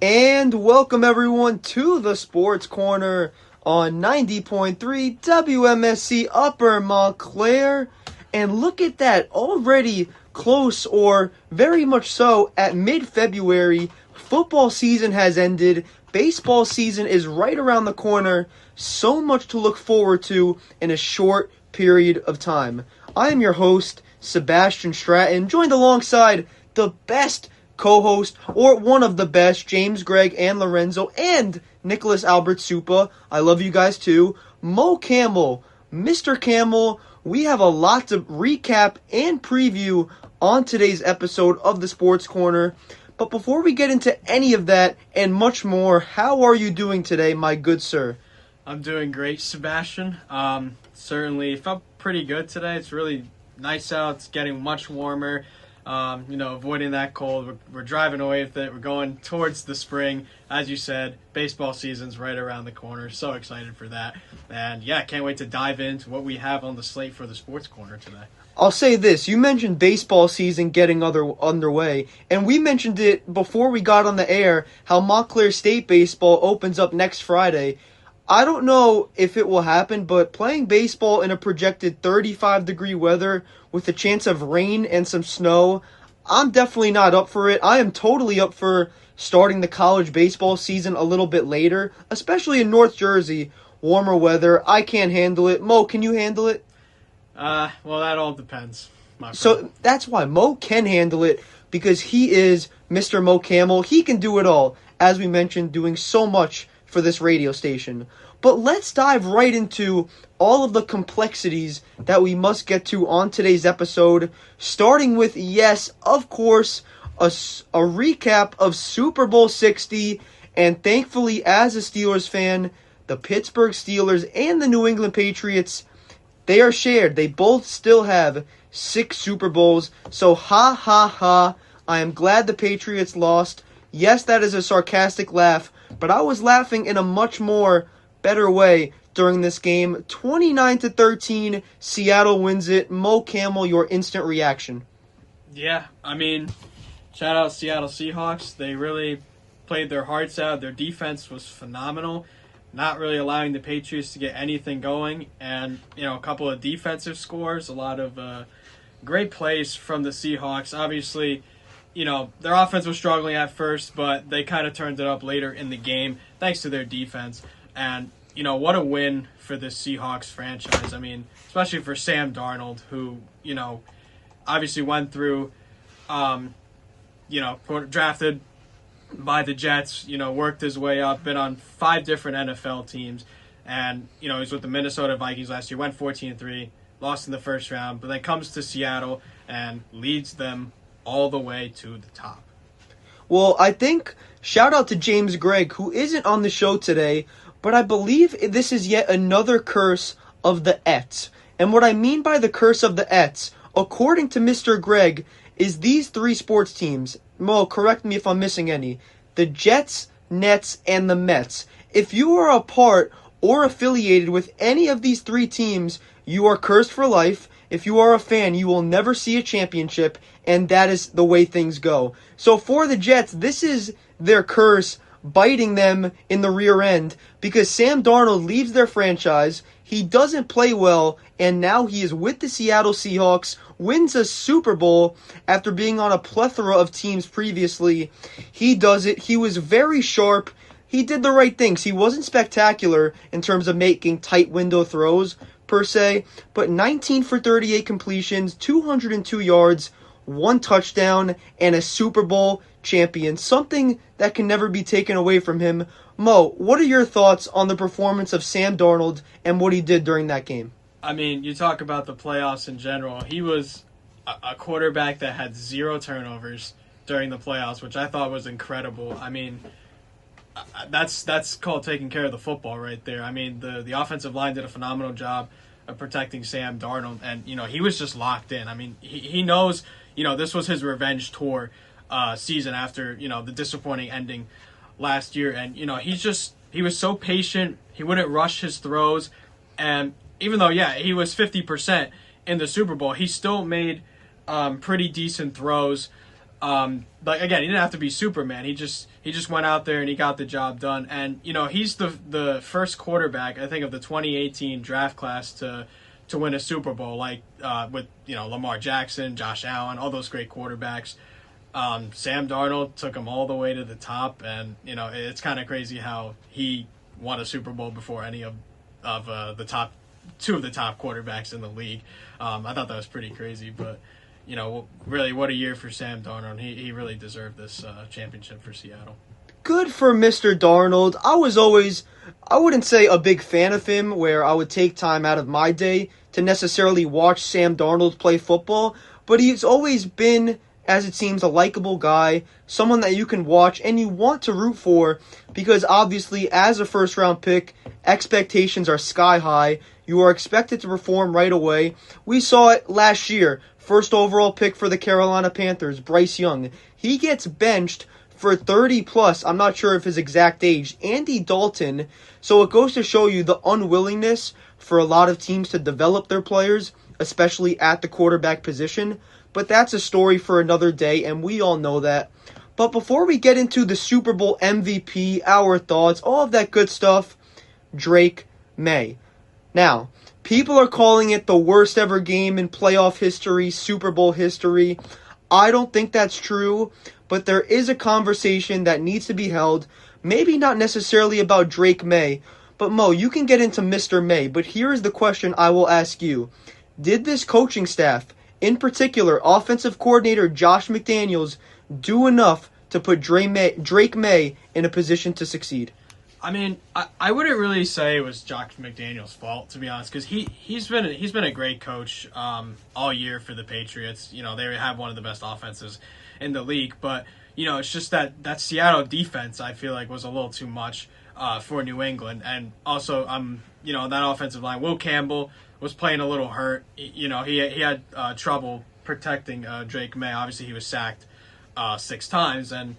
And welcome everyone to the Sports Corner on 90.3 WMSC Upper Montclair. And look at that, already close or very much so at mid-February. Football season has ended. Baseball season is right around the corner. So much to look forward to in a short period of time. I am your host, Sebastian Stratton, joined alongside the best co-host, or one of the best, James, Greg, and Lorenzo, and Nicholas Albert Supa. I love you guys too. Mo Campbell, Mr. Campbell, we have a lot to recap and preview on today's episode of the Sports Corner. But before we get into any of that and much more, how are you doing today, my good sir? I'm doing great, Sebastian. Certainly felt pretty good today. It's really nice out. It's getting much warmer. Avoiding that cold. We're driving away with it. We're going towards the spring. As you said, baseball season's right around the corner. So excited for that. And yeah, can't wait to dive into what we have on the slate for the Sports Corner today. I'll say this. You mentioned baseball season getting underway, and we mentioned it before we got on the air, how Montclair State baseball opens up next Friday. I don't know if it will happen, but playing baseball in a projected 35-degree weather with a chance of rain and some snow, I'm definitely not up for it. I am totally up for starting the college baseball season a little bit later, especially in North Jersey, warmer weather. I can't handle it. Mo, can you handle it? Well, that all depends, my friend. So that's why Mo can handle it, because he is Mr. Mo Campbell. He can do it all, as we mentioned, doing so much for this radio station. But let's dive right into all of the complexities that we must get to on today's episode, starting with, yes, of course, a recap of Super Bowl 60, and thankfully, as a Steelers fan, the Pittsburgh Steelers and the New England Patriots, they are shared. They both still have 6 Super Bowls, so ha ha ha, I am glad the Patriots lost. Yes, that is a sarcastic laugh, but I was laughing in a much more better way during this game. 29-13, Seattle wins it. Mo Campbell, your instant reaction. Yeah, I mean, shout out Seattle Seahawks. They really played their hearts out. Their defense was phenomenal, not really allowing the Patriots to get anything going. And, a couple of defensive scores, a lot of great plays from the Seahawks. Obviously, their offense was struggling at first, but they kind of turned it up later in the game thanks to their defense. And, what a win for the Seahawks franchise. I mean, especially for Sam Darnold, who, obviously went through, drafted by the Jets, worked his way up, been on 5 different NFL teams. And, he was with the Minnesota Vikings last year, went 14-3, lost in the first round, but then comes to Seattle and leads them all the way to the top. Well, I think, shout out to James Gregg, who isn't on the show today, but I believe this is yet another curse of the Ets. And what I mean by the curse of the Ets, according to Mr. Gregg, is these 3 sports teams. Mo, correct me if I'm missing any. The Jets, Nets, and the Mets. If you are a part or affiliated with any of these 3 teams, you are cursed for life. If you are a fan, you will never see a championship, and that is the way things go. So for the Jets, this is their curse biting them in the rear end, because Sam Darnold leaves their franchise, he doesn't play well, and now he is with the Seattle Seahawks, wins a Super Bowl after being on a plethora of teams previously. He does it. He was very sharp. He did the right things. He wasn't spectacular in terms of making tight window throws, per se, but 19 for 38 completions, 202 yards, 1 touchdown, and a Super Bowl champion, something that can never be taken away from him. Mo, what are your thoughts on the performance of Sam Darnold and what he did during that game? I mean, you talk about the playoffs in general. He was a quarterback that had 0 turnovers during the playoffs, which I thought was incredible. I mean, that's called taking care of the football right there. I mean, the offensive line did a phenomenal job of protecting Sam Darnold, and, he was just locked in. I mean, he knows, this was his revenge tour season after, the disappointing ending last year. And, he was so patient. He wouldn't rush his throws. And even though, he was 50% in the Super Bowl, he still made pretty decent throws. Like again, he didn't have to be Superman. He just went out there and he got the job done. And he's the first quarterback, I think, of the 2018 draft class to win a Super Bowl, like with Lamar Jackson, Josh Allen, all those great quarterbacks. Sam Darnold took him all the way to the top, and it's kind of crazy how he won a Super Bowl before any of the top two of the top quarterbacks in the league. I thought that was pretty crazy, but really, what a year for Sam Darnold. He really deserved this championship for Seattle. Good for Mr. Darnold. I wouldn't say a big fan of him, where I would take time out of my day to necessarily watch Sam Darnold play football, but he's always been, as it seems, a likable guy, someone that you can watch and you want to root for, because obviously as a first-round pick, expectations are sky high. You are expected to perform right away. We saw it last year. First overall pick for the Carolina Panthers, Bryce Young. He gets benched for 30+, I'm not sure of his exact age, Andy Dalton. So it goes to show you the unwillingness for a lot of teams to develop their players, especially at the quarterback position. But that's a story for another day, and we all know that. But before we get into the Super Bowl MVP, our thoughts, all of that good stuff, Drake May. Now, people are calling it the worst ever game in playoff history, Super Bowl history. I don't think that's true, but there is a conversation that needs to be held, maybe not necessarily about Drake May, but Mo, you can get into Mr. May, but here is the question I will ask you. Did this coaching staff, in particular offensive coordinator Josh McDaniels, do enough to put Drake May in a position to succeed? I mean, I wouldn't really say it was Josh McDaniels' fault, to be honest, because he's been a great coach all year for the Patriots. They have one of the best offenses in the league, but it's just that Seattle defense, I feel like, was a little too much for New England, and also that offensive line, Will Campbell was playing a little hurt. He had trouble protecting Drake May. Obviously, he was sacked 6 times, and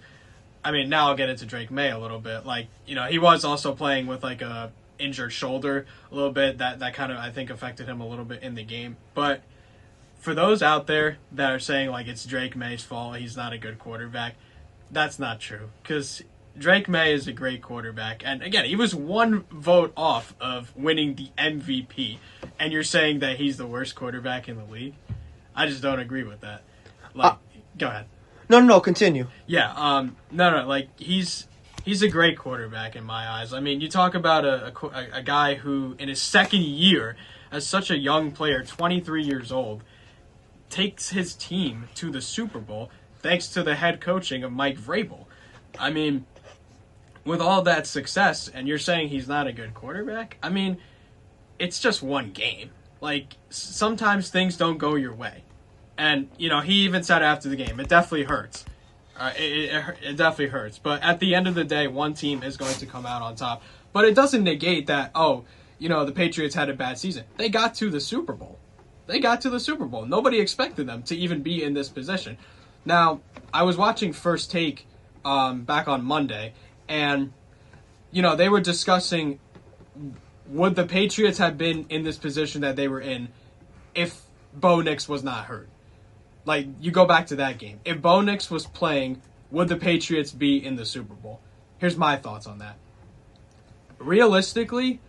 I mean, now I'll get into Drake May a little bit. He was also playing with a injured shoulder a little bit. That kind of, I think, affected him a little bit in the game. But for those out there that are saying it's Drake May's fault, he's not a good quarterback, that's not true. Because Drake May is a great quarterback. And again, he was 1 vote off of winning the MVP. And you're saying that he's the worst quarterback in the league? I just don't agree with that. Go ahead. No, continue. Yeah, no, he's a great quarterback in my eyes. I mean, you talk about a guy who, in his second year as such a young player, 23 years old, takes his team to the Super Bowl thanks to the head coaching of Mike Vrabel. I mean, with all that success, and you're saying he's not a good quarterback? I mean, it's just one game. Sometimes things don't go your way. And, he even said after the game, it definitely hurts. It definitely hurts. But at the end of the day, one team is going to come out on top. But it doesn't negate that, the Patriots had a bad season. They got to the Super Bowl. Nobody expected them to even be in this position. Now, I was watching First Take back on Monday, and, they were discussing, would the Patriots have been in this position that they were in if Bo Nix was not hurt? You go back to that game. If Bo Nix was playing, would the Patriots be in the Super Bowl? Here's my thoughts on that. Realistically,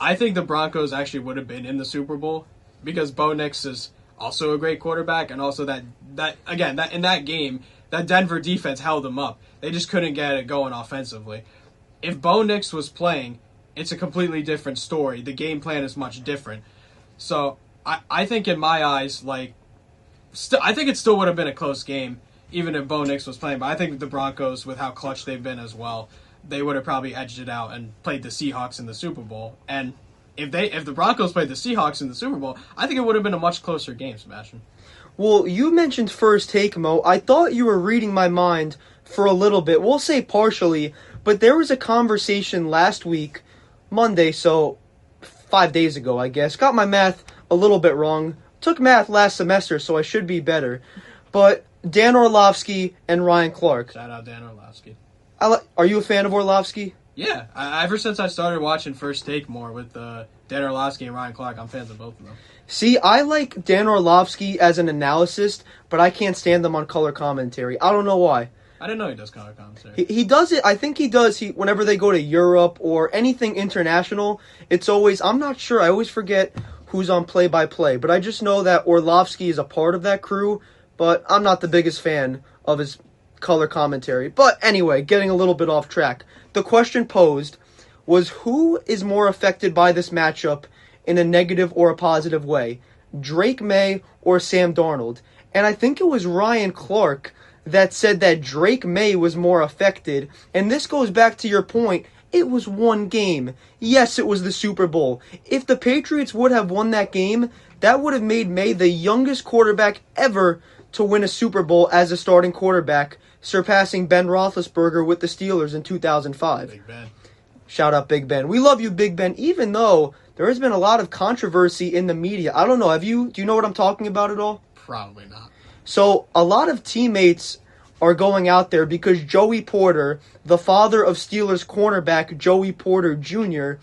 I think the Broncos actually would have been in the Super Bowl because Bo Nix is also a great quarterback, and also that in that game, that Denver defense held them up. They just couldn't get it going offensively. If Bo Nix was playing, it's a completely different story. The game plan is much different. So I think in my eyes, I think it still would have been a close game, even if Bo Nix was playing. But I think the Broncos, with how clutch they've been as well, they would have probably edged it out and played the Seahawks in the Super Bowl. And if the Broncos played the Seahawks in the Super Bowl, I think it would have been a much closer game, Sebastian. Well, you mentioned First Take, Mo. I thought you were reading my mind for a little bit. We'll say partially, but there was a conversation last week, Monday, so 5 days ago, I guess. Got my math a little bit wrong. Took math last semester, so I should be better. But Dan Orlovsky and Ryan Clark. Shout out Dan Orlovsky. Are you a fan of Orlovsky? Yeah, ever since I started watching First Take more with Dan Orlovsky and Ryan Clark, I'm fans of both of them. See, I like Dan Orlovsky as an analyst, but I can't stand them on color commentary. I don't know why. I didn't know he does color commentary. He does it. I think he does. Whenever they go to Europe or anything international, it's always, I'm not sure. I always forget who's on play-by-play. But I just know that Orlovsky is a part of that crew, but I'm not the biggest fan of his color commentary. But anyway, getting a little bit off track. The question posed was, who is more affected by this matchup in a negative or a positive way? Drake May or Sam Darnold? And I think it was Ryan Clark that said that Drake May was more affected. And this goes back to your point. It was one game. Yes, it was the Super Bowl. If the Patriots would have won that game, that would have made May the youngest quarterback ever to win a Super Bowl as a starting quarterback, surpassing Ben Roethlisberger with the Steelers in 2005. Big Ben. Shout out Big Ben. We love you, Big Ben, even though there has been a lot of controversy in the media. I don't know. Do you know what I'm talking about at all? Probably not. So a lot of teammates are going out there because Joey Porter, the father of Steelers cornerback Joey Porter Jr.,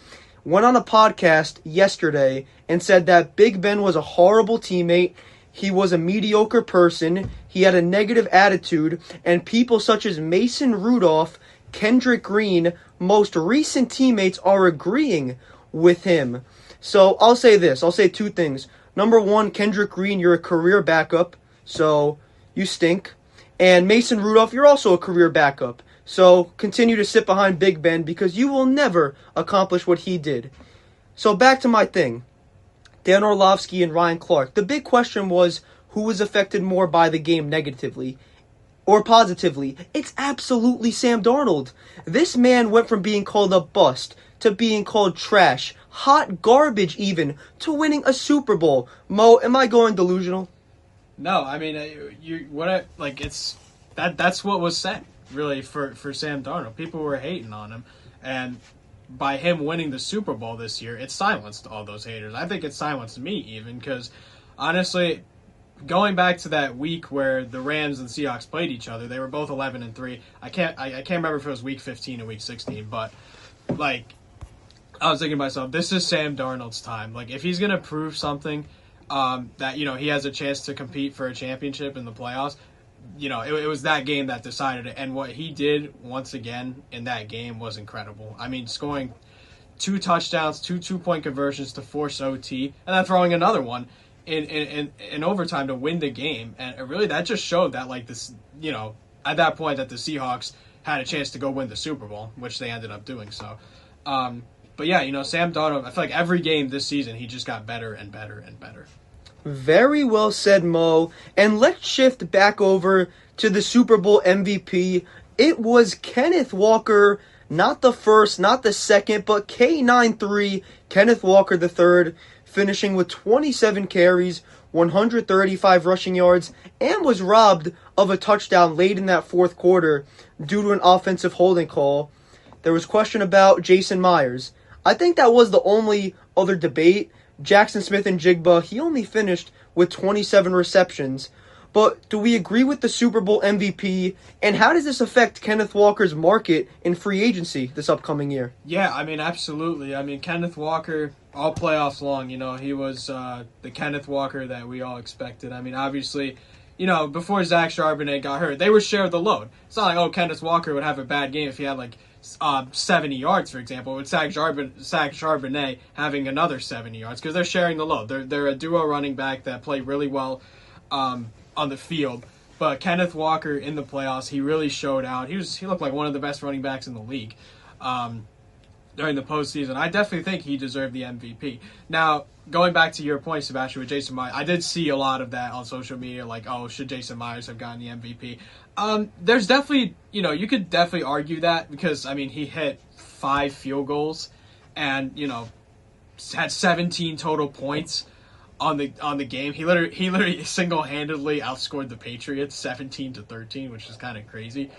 went on a podcast yesterday and said that Big Ben was a horrible teammate. He was a mediocre person. He had a negative attitude. And people such as Mason Rudolph, Kendrick Green, most recent teammates are agreeing with him. So I'll say this. I'll say two things. Number one, Kendrick Green, you're a career backup, so you stink. And Mason Rudolph, you're also a career backup. So continue to sit behind Big Ben because you will never accomplish what he did. So back to my thing. Dan Orlovsky and Ryan Clark. The big question was, who was affected more by the game negatively or positively? It's absolutely Sam Darnold. This man went from being called a bust to being called trash, hot garbage even, to winning a Super Bowl. Mo, am I going delusional? No, I mean, that's what was said, really, for Sam Darnold. People were hating on him, and by him winning the Super Bowl this year, it silenced all those haters. I think it silenced me even, because honestly, going back to that week where the Rams and Seahawks played each other, they were both 11-3. I can't remember if it was week 15 or week 16, but like, I was thinking to myself, this is Sam Darnold's time. Like, if he's gonna prove something, that, he has a chance to compete for a championship in the playoffs, it was that game that decided it. And what he did once again in that game was incredible. I mean, scoring 2 touchdowns, 2 2-point conversions to force OT, and then throwing another one in overtime to win the game. And really, that just showed that, like, this, at that point, that the Seahawks had a chance to go win the Super Bowl, which they ended up doing so. But yeah, Sam Darnold, I feel like every game this season, he just got better and better and better. Very well said, Mo. And let's shift back over to the Super Bowl MVP. It was Kenneth Walker, not the first, not the second, but K93, Kenneth Walker III, finishing with 27 carries, 135 rushing yards, and was robbed of a touchdown late in that fourth quarter due to an offensive holding call. There was question about Jason Myers. I think that was the only other debate. Jackson Smith-Njigba, he only finished with 27 receptions. But do we agree with the Super Bowl MVP? And how does this affect Kenneth Walker's market in free agency this upcoming year? Yeah, I mean, absolutely. I mean, Kenneth Walker, all playoffs long, he was the Kenneth Walker that we all expected. I mean, obviously, before Zach Charbonnet got hurt, they would share the load. It's not like, Kenneth Walker would have a bad game if he had, 70 yards, for example, with Zach Charbonnet having another 70 yards, because they're sharing the load. They're a duo running back that play really well on the field. But Kenneth Walker in the playoffs, he really showed out. He looked like one of the best running backs in the league during the postseason. I definitely think he deserved the MVP. Now, going back to your point, Sebastian, with Jason Myers, I did see a lot of that on social media, like, should Jason Myers have gotten the MVP? There's definitely, you could definitely argue that, because, I mean, he hit 5 field goals and, had 17 total points on the game. He literally single-handedly outscored the Patriots 17-13, which is kind of crazy.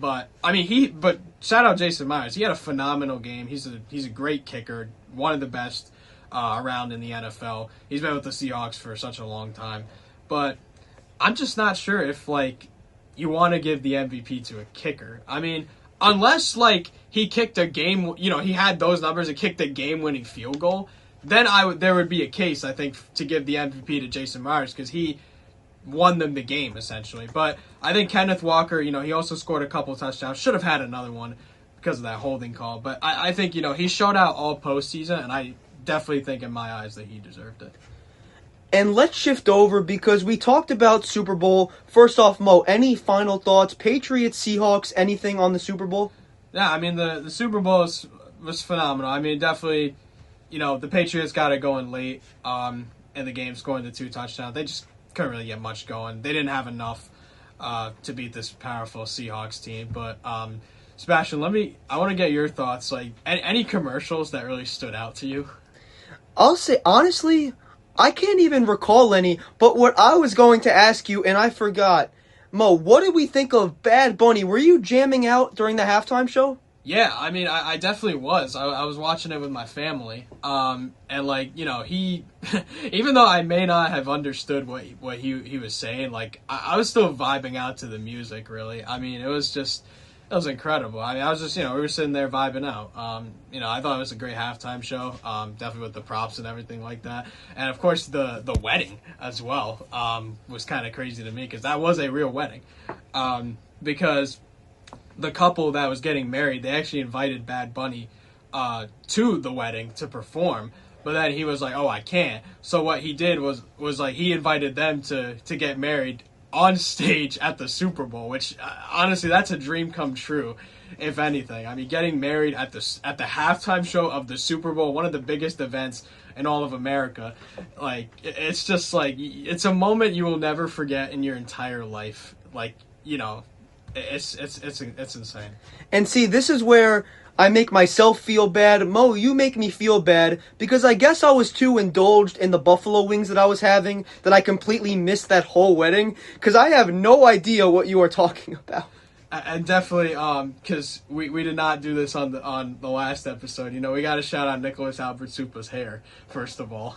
But I mean, but shout out Jason Myers. He had a phenomenal game. He's a great kicker, one of the best around in the NFL. He's been with the Seahawks for such a long time. But I'm just not sure if you want to give the MVP to a kicker. I mean, unless he kicked a game, he had those numbers and kicked a game-winning field goal, then there would be a case, I think, to give the MVP to Jason Myers because he won them the game, essentially. But I think Kenneth Walker, he also scored a couple touchdowns. Should have had another one because of that holding call. But I think, he showed out all postseason, and I definitely think in my eyes that he deserved it. And let's shift over because we talked about Super Bowl. First off, Mo, any final thoughts? Patriots, Seahawks, anything on the Super Bowl? Yeah, I mean, the Super Bowl was phenomenal. I mean, definitely, the Patriots got it going late in the game, scoring the 2 touchdowns. They just couldn't really get much going. They didn't have enough to beat this powerful Seahawks team. But, Sebastian, I want to get your thoughts. Like, any commercials that really stood out to you? I'll say, honestly, I can't even recall any, but what I was going to ask you, and I forgot. Mo, what did we think of Bad Bunny? Were you jamming out during the halftime show? Yeah, I mean, I definitely was. I was watching it with my family. And, he, even though I may not have understood what he was saying, like, I was still vibing out to the music, really. I mean, it was incredible. I mean, I was just, we were sitting there vibing out. I thought it was a great halftime show, definitely with the props and everything like that. And, of course, the wedding as well was kind of crazy to me because that was a real wedding. Because the couple that was getting married, they actually invited Bad Bunny to the wedding to perform. But then he was like, oh, I can't. So what he did was like he invited them to get married on stage at the Super Bowl, which honestly, that's a dream come true, if anything. I mean, getting married at the halftime show of the Super Bowl, one of the biggest events in all of America, like it's just like it's a moment you will never forget in your entire life. Like it's insane. And see, this is where I make myself feel bad. Mo, you make me feel bad because I guess I was too indulged in the buffalo wings that I was having that I completely missed that whole wedding because I have no idea what you are talking about. And definitely, because we did not do this on the last episode. We got to shout out Nicholas Albert Supa's hair, first of all.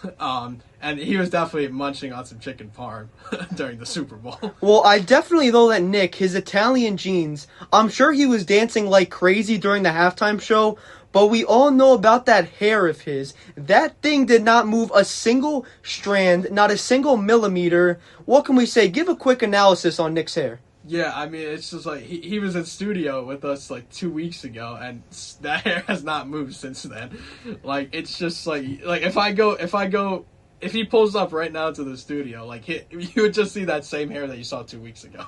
And he was definitely munching on some chicken parm during the Super Bowl. Well, I definitely know that Nick, his Italian genes, I'm sure he was dancing like crazy during the halftime show, but we all know about that hair of his. That thing did not move a single strand, not a single millimeter. What can we say? Give a quick analysis on Nick's hair. Yeah, I mean, it's just like he was in studio with us like 2 weeks ago, and that hair has not moved since then. Like, it's just like if he pulls up right now to the studio, like you would just see that same hair that you saw 2 weeks ago.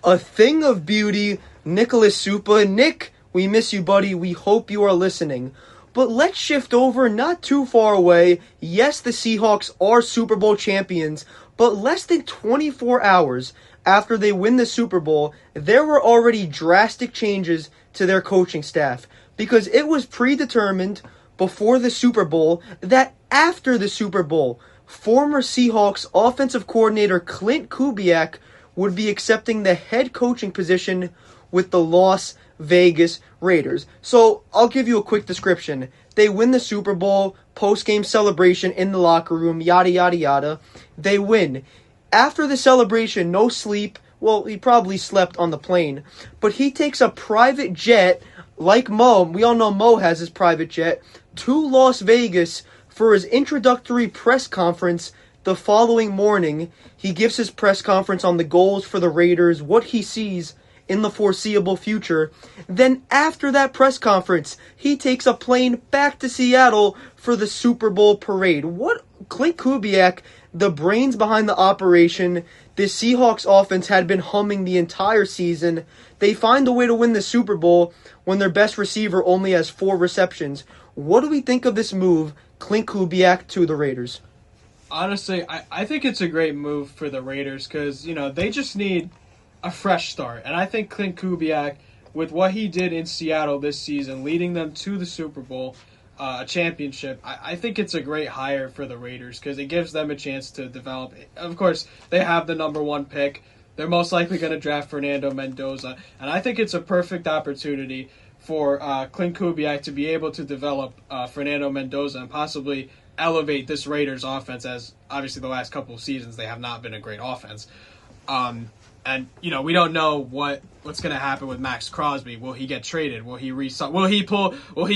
A thing of beauty, Nicholas Supa. Nick, we miss you, buddy. We hope you are listening. But let's shift over not too far away. Yes, the Seahawks are Super Bowl champions, but less than 24 hours after they win the Super Bowl, there were already drastic changes to their coaching staff because it was predetermined before the Super Bowl that after the Super Bowl, former Seahawks offensive coordinator Clint Kubiak would be accepting the head coaching position with the Las Vegas Raiders. So I'll give you a quick description. They win the Super Bowl, post-game celebration in the locker room, yada, yada, yada. They win. After the celebration, no sleep. Well, he probably slept on the plane. But he takes a private jet, like Mo, we all know Mo has his private jet, to Las Vegas for his introductory press conference the following morning. He gives his press conference on the goals for the Raiders, what he sees in the foreseeable future. Then after that press conference, he takes a plane back to Seattle for the Super Bowl parade. What Clint Kubiak, the brains behind the operation, the Seahawks offense had been humming the entire season. They find a way to win the Super Bowl when their best receiver only has 4 receptions. What do we think of this move, Clint Kubiak to the Raiders? Honestly, I think it's a great move for the Raiders because, they just need a fresh start. And I think Clint Kubiak, with what he did in Seattle this season, leading them to the Super Bowl, a championship, I think it's a great hire for the Raiders because it gives them a chance to develop. Of course, they have the number 1 pick. They're most likely going to draft Fernando Mendoza. And I think it's a perfect opportunity for Clint Kubiak to be able to develop Fernando Mendoza and possibly elevate this Raiders offense, as obviously the last couple of seasons they have not been a great offense. And, we don't know what's going to happen with Max Crosby. Will he get traded? Will he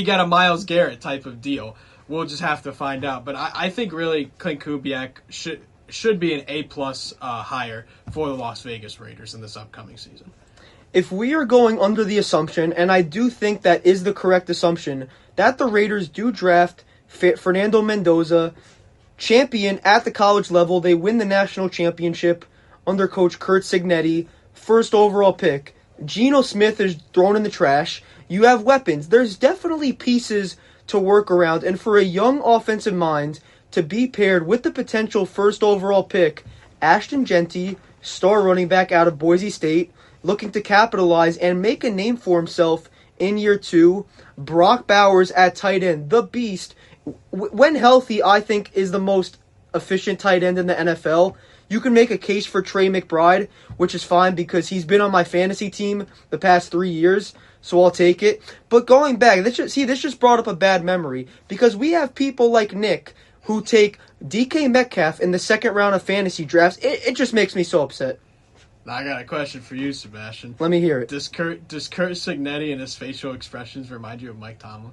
get a Myles Garrett type of deal? we'll just have to find out. But I think really Clint Kubiak should be an A-plus hire for the Las Vegas Raiders in this upcoming season. If we are going under the assumption, and I do think that is the correct assumption, that the Raiders do draft Fernando Mendoza, champion at the college level, they win the national championship under coach Curt Cignetti, first overall pick. Geno Smith is thrown in the trash. You have weapons. There's definitely pieces to work around, and for a young offensive mind to be paired with the potential first overall pick, Ashton Genty, star running back out of Boise State, looking to capitalize and make a name for himself in year 2. Brock Bowers at tight end, the beast. When healthy, I think is the most efficient tight end in the NFL. You can make a case for Trey McBride, which is fine because he's been on my fantasy team the past 3 years, so I'll take it. But going back, this just brought up a bad memory because we have people like Nick who take DK Metcalf in the second round of fantasy drafts. It just makes me so upset. I got a question for you, Sebastian. Let me hear it. Does Curt Cignetti and his facial expressions remind you of Mike Tomlin?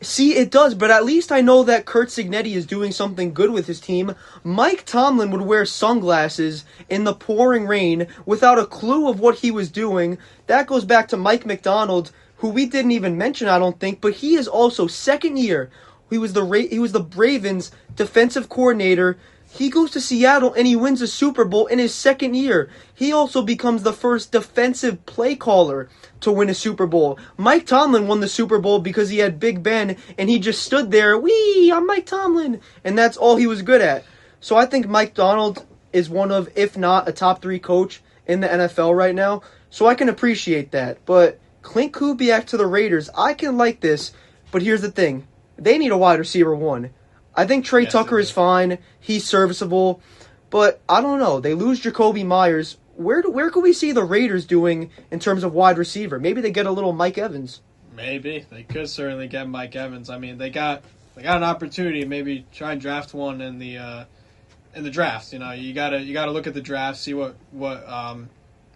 See, it does, but at least I know that Curt Cignetti is doing something good with his team. Mike Tomlin would wear sunglasses in the pouring rain without a clue of what he was doing. That goes back to Mike McDonald, who we didn't even mention, I don't think, but he is also second year. He was the Ravens defensive coordinator. He goes to Seattle and he wins a Super Bowl in his second year. He also becomes the first defensive play caller to win a Super Bowl. Mike Tomlin won the Super Bowl because he had Big Ben and he just stood there, "Wee, I'm Mike Tomlin." And that's all he was good at. So I think Mike Donald is one of, if not a top 3 coach in the NFL right now. So I can appreciate that. But Clint Kubiak to the Raiders, I can like this. But here's the thing. They need a wide receiver 1. I think Trey Tucker is fine. He's serviceable. But I don't know. They lose Jacoby Myers. Where could we see the Raiders doing in terms of wide receiver? Maybe they get a little Mike Evans. Maybe. They could certainly get Mike Evans. I mean, they got an opportunity to maybe try and draft one in the draft. You know, you gotta look at the draft, see what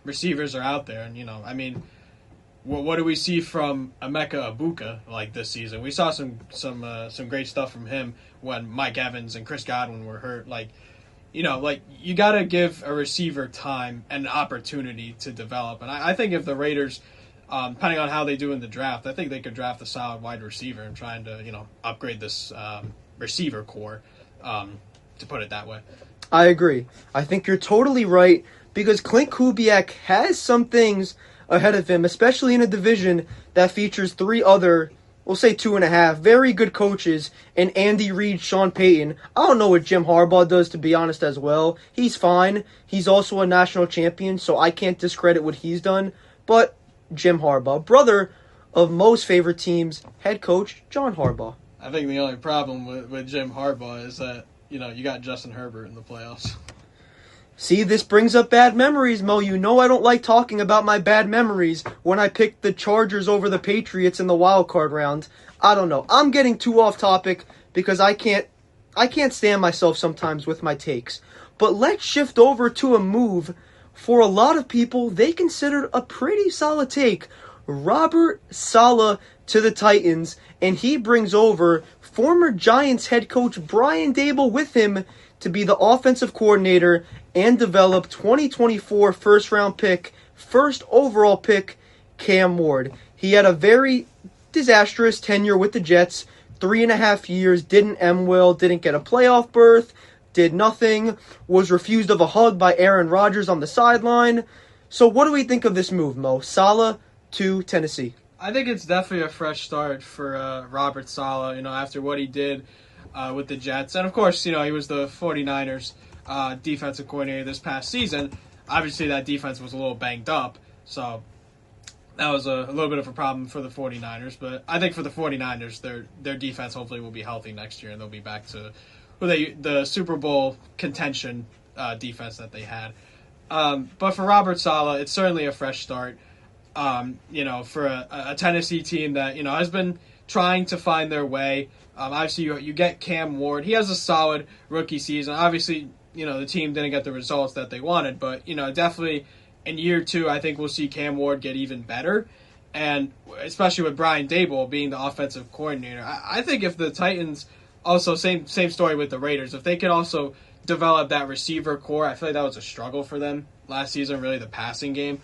receivers are out there. And, you know, I mean, what do we see from Emeka Egbuka like this season? We saw some great stuff from him when Mike Evans and Chris Godwin were hurt. Like, you know, like you got to give a receiver time and opportunity to develop. And I think if the Raiders, depending on how they do in the draft, I think they could draft a solid wide receiver and trying to, you know, upgrade this receiver core, to put it that way. I agree. I think you're totally right because Clint Kubiak has some things ahead of him, especially in a division that features 3 other, we'll say 2.5, very good coaches in Andy Reid, Sean Payton. I don't know what Jim Harbaugh does, to be honest, as well. He's fine. He's also a national champion, so I can't discredit what he's done. But Jim Harbaugh, brother of Mo's favorite teams, head coach John Harbaugh. I think the only problem with Jim Harbaugh is that, you know, you got Justin Herbert in the playoffs. See, this brings up bad memories, Mo. You know I don't like talking about my bad memories when I picked the Chargers over the Patriots in the wild card round. I don't know. I'm getting too off topic because I can't stand myself sometimes with my takes. But let's shift over to a move for a lot of people they considered a pretty solid take. Robert Saleh to the Titans, and he brings over former Giants head coach Brian Daboll with him to be the offensive coordinator and develop 2024 first-round pick, first overall pick, Cam Ward. He had a very disastrous tenure with the Jets, 3.5 years, didn't end well, didn't get a playoff berth, did nothing, was refused of a hug by Aaron Rodgers on the sideline. So what do we think of this move, Mo? Saleh to Tennessee. I think it's definitely a fresh start for Robert Saleh, you know, after what he did with the Jets. And, of course, you know, he was the 49ers defensive coordinator this past season. Obviously, that defense was a little banged up, so that was a little bit of a problem for the 49ers. But I think for the 49ers, their defense hopefully will be healthy next year, and they'll be back to the Super Bowl contention defense that they had. But for Robert Saleh, it's certainly a fresh start. You know, for a Tennessee team that, you know, has been trying to find their way. Obviously, you get Cam Ward. He has a solid rookie season. Obviously, you know, the team didn't get the results that they wanted, but, you know, definitely in year 2, I think we'll see Cam Ward get even better. and especially with Brian Daboll being the offensive coordinator. I think if the Titans also same story with the Raiders, if they could also develop that receiver core, I feel like that was a struggle for them last season, really the passing game.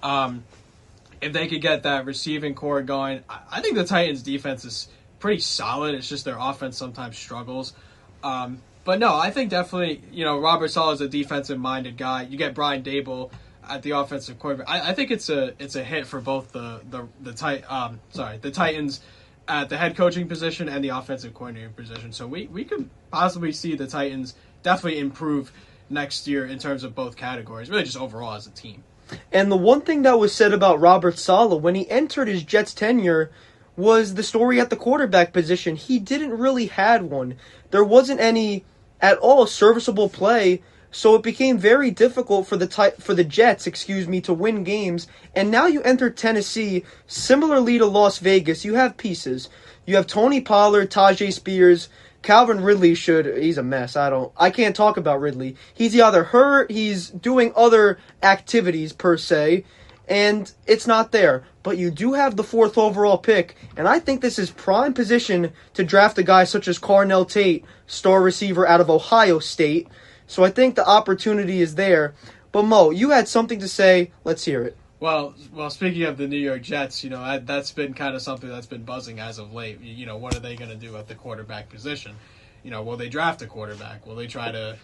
If they could get that receiving core going, I think the Titans' defense is pretty solid. It's just their offense sometimes struggles. But no, I think definitely, Robert Saleh is a defensive-minded guy. You get Brian Daboll at the offensive coordinator. I think it's a hit for both the Titans at the head coaching position and the offensive coordinator position. So we could possibly see the Titans definitely improve next year in terms of both categories, really just overall as a team. And the one thing that was said about Robert Saleh when he entered his Jets tenure was the story at the quarterback position. He didn't really had one. There wasn't any at all serviceable play, so it became very difficult for the Jets, to win games. And now you enter Tennessee, similarly to Las Vegas. You have pieces. You have Tony Pollard, Tajay Spears, Calvin Ridley he's a mess. I can't talk about Ridley. He's either hurt, he's doing other activities per se, and it's not there. But you do have the 4th overall pick, and I think this is prime position to draft a guy such as Carnell Tate, star receiver out of Ohio State. So I think the opportunity is there. But Mo, you had something to say. Let's hear it. Well, speaking of the New York Jets, that's been kind of something that's been buzzing as of late. What are they going to do at the quarterback position? Will they draft a quarterback? Will they try to,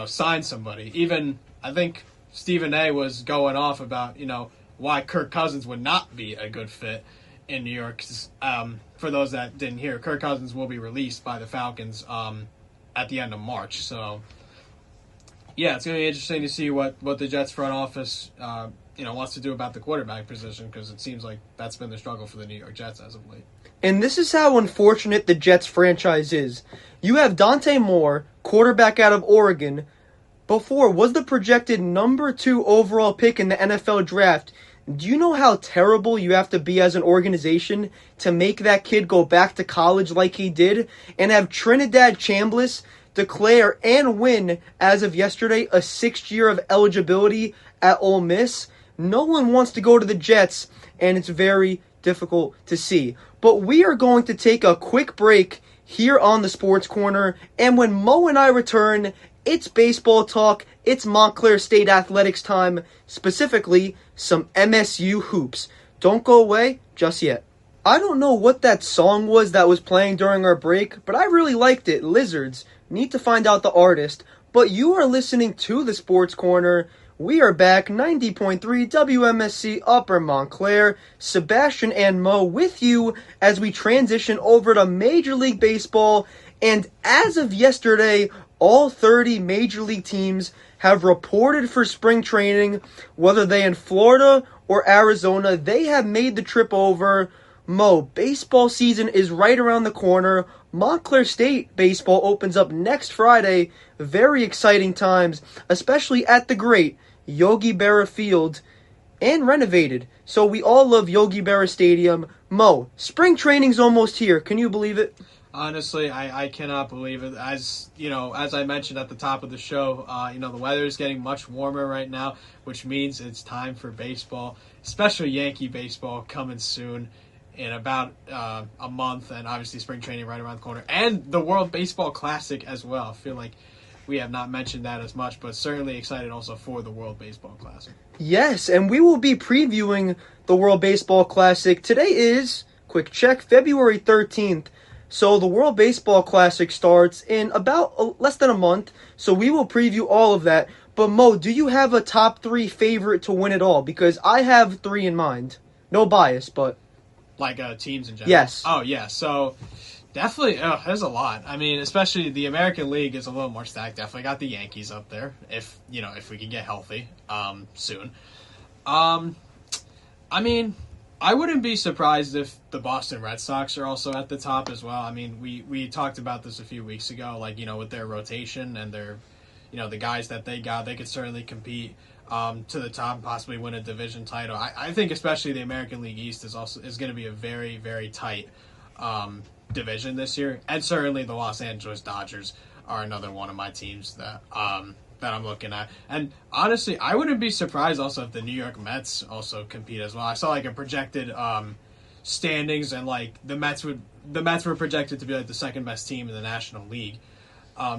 sign somebody? Even, I think Stephen A. was going off about, why Kirk Cousins would not be a good fit in New York. For those that didn't hear, Kirk Cousins will be released by the Falcons at the end of March. So, yeah, it's going to be interesting to see what the Jets front office wants to do about the quarterback position, because it seems like that's been the struggle for the New York Jets as of late. And this is how unfortunate the Jets franchise is. You have Dante Moore, quarterback out of Oregon, was the projected number 2 overall pick in the NFL draft. Do you know how terrible you have to be as an organization to make that kid go back to college like he did, and have Trinidad Chambliss declare and win, as of yesterday, a 6th year of eligibility at Ole Miss? No one wants to go to the Jets, and it's very difficult to see. But we are going to take a quick break here on the Sports Corner, and when Mo and I return, it's baseball talk, it's Montclair State athletics time, specifically some MSU hoops. Don't go away just yet. I don't know what that song was that was playing during our break, but I really liked it, Lizards. Need to find out the artist. But you are listening to the Sports Corner. We are back, 90.3 WMSC Upper Montclair. Sebastian and Moe with you as we transition over to Major League Baseball. And as of yesterday, all 30 Major League teams have reported for spring training. Whether they in Florida or Arizona, they have made the trip over. Mo, baseball season is right around the corner. Montclair State baseball opens up next Friday. Very exciting times, especially at the great Yogi Berra Field, and renovated. So we all love Yogi Berra Stadium. Mo, spring training's almost here. Can you believe it? Honestly, I cannot believe it. As I mentioned at the top of the show, the weather is getting much warmer right now, which means it's time for baseball, especially Yankee baseball coming soon in about a month, and obviously spring training right around the corner, and the World Baseball Classic as well. I feel like we have not mentioned that as much, but certainly excited also for the World Baseball Classic. Yes, and we will be previewing the World Baseball Classic. Today is, quick check, February 13th. So the World Baseball Classic starts in about less than a month, so we will preview all of that. But Mo, do you have a top 3 favorite to win it all? Because I have 3 in mind. No bias, but... Like teams in general? Yes. Oh, yeah. So definitely, there's a lot. I mean, especially the American League is a little more stacked. Definitely got the Yankees up there, if we can get healthy soon. I mean, I wouldn't be surprised if the Boston Red Sox are also at the top as well. I mean, we talked about this a few weeks ago, with their rotation and their, the guys that they got, they could certainly compete to the top and possibly win a division title. I think especially the American League East is going to be a very, very tight division this year. And certainly the Los Angeles Dodgers are another one of my teams that that I'm looking at. And honestly, I wouldn't be surprised also if the New York Mets also compete as well. I saw like a projected standings, and like the Mets were projected to be like the second best team in the National League.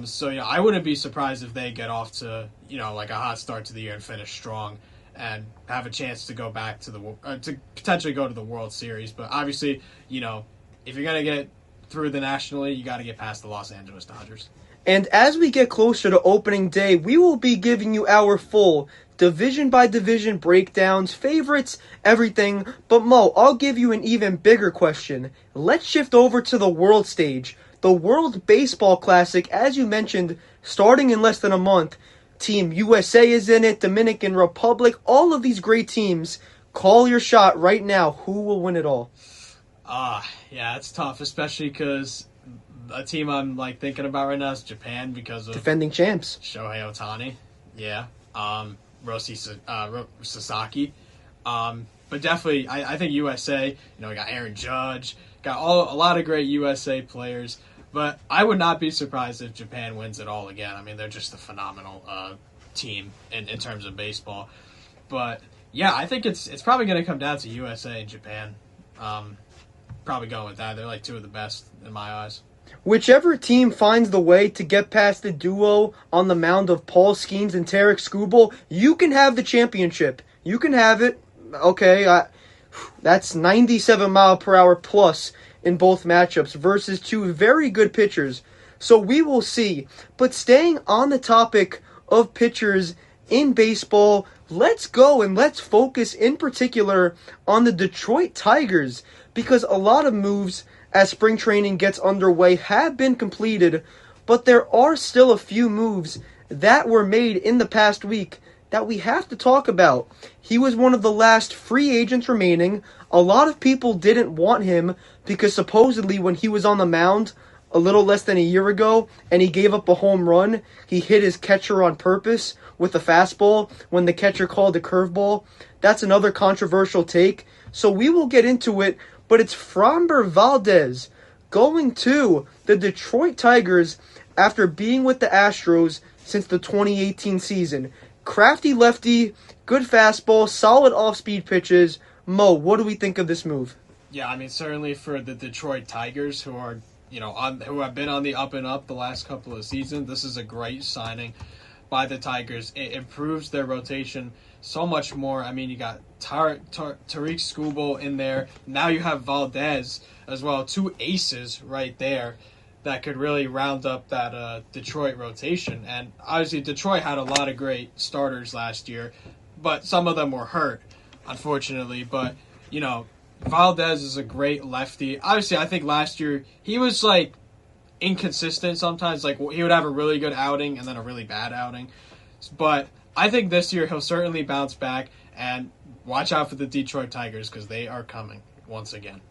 So I wouldn't be surprised if they get off to like a hot start to the year and finish strong and have a chance to go back to to potentially go to the World Series. But obviously, if you're gonna get through the National League, you got to get past the Los Angeles Dodgers. And as we get closer to opening day, we will be giving you our full division-by-division breakdowns, favorites, everything. But Mo, I'll give you an even bigger question. Let's shift over to the world stage. The World Baseball Classic, as you mentioned, starting in less than a month. Team USA is in it, Dominican Republic, all of these great teams. Call your shot right now. Who will win it all? Yeah, it's tough, especially because a team I'm like thinking about right now is Japan because of defending champs Shohei Ohtani. Yeah, Sasaki. But definitely, I think USA. We got Aaron Judge, got a lot of great USA players. But I would not be surprised if Japan wins it all again. I mean, they're just a phenomenal team in terms of baseball. But yeah, I think it's probably going to come down to USA and Japan. Probably going with that. They're like two of the best in my eyes. Whichever team finds the way to get past the duo on the mound of Paul Skeens and Tarek Skubal, you can have the championship. You can have it. Okay, that's 97 mile per hour plus in both matchups versus two very good pitchers. So we will see. But staying on the topic of pitchers in baseball, let's go and let's focus in particular on the Detroit Tigers, because a lot of moves as spring training gets underway have been completed, but there are still a few moves that were made in the past week that we have to talk about. He was one of the last free agents remaining. A lot of people didn't want him because supposedly when he was on the mound a little less than a year ago and he gave up a home run, he hit his catcher on purpose with a fastball when the catcher called a curveball. That's another controversial take, so we will get into it. But it's Framber Valdez going to the Detroit Tigers after being with the Astros since the 2018 season. Crafty lefty, good fastball, solid off-speed pitches. Mo, what do we think of this move? Yeah, I mean, certainly for the Detroit Tigers, who are who have been on the up and up the last couple of seasons, this is a great signing by the Tigers. It improves their rotation so much more. I mean, you got Tariq Skubal in there. Now you have Valdez as well. Two aces right there that could really round up that Detroit rotation. And obviously Detroit had a lot of great starters last year, but some of them were hurt, unfortunately. But, Valdez is a great lefty. Obviously, I think last year he was like inconsistent sometimes. Like he would have a really good outing and then a really bad outing. But I think this year he'll certainly bounce back, and watch out for the Detroit Tigers because they are coming once again.